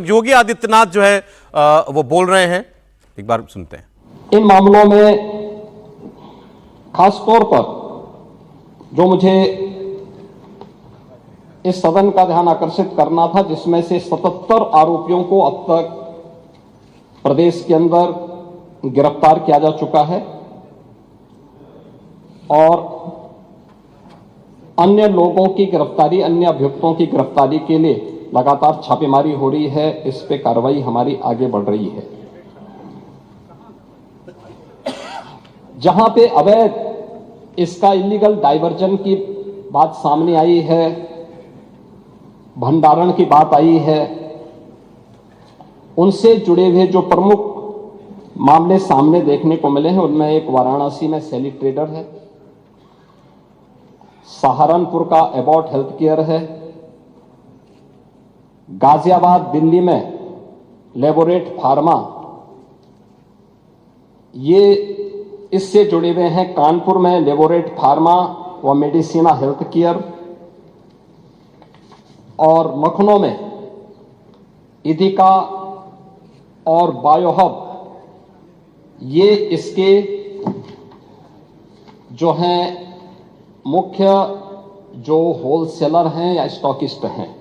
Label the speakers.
Speaker 1: योगी आदित्यनाथ जो है वो बोल रहे हैं, एक बार सुनते हैं।
Speaker 2: इन मामलों में खास तौर पर जो मुझे इस सदन का ध्यान आकर्षित करना था, जिसमें से 77 आरोपियों को अब तक प्रदेश के अंदर गिरफ्तार किया जा चुका है और अन्य लोगों की गिरफ्तारी, अन्य अभियुक्तों की गिरफ्तारी के लिए लगातार छापेमारी हो रही है। इस पे कार्रवाई हमारी आगे बढ़ रही है। जहां पे अवैध इसका इलीगल डाइवर्जन की बात सामने आई है, भंडारण की बात आई है, उनसे जुड़े हुए जो प्रमुख मामले सामने देखने को मिले हैं, उनमें एक वाराणसी में सैली ट्रेडर है, सहारनपुर का एबॉट हेल्थ केयर है, गाजियाबाद दिल्ली में लेबोरेट फार्मा, ये इससे जुड़े हुए हैं कानपुर में लेबोरेट फार्मा व मेडिसिना हेल्थ केयर, और लखनऊ में इदिका और बायोहब, ये इसके जो हैं मुख्य जो होलसेलर हैं या स्टॉकिस्ट हैं।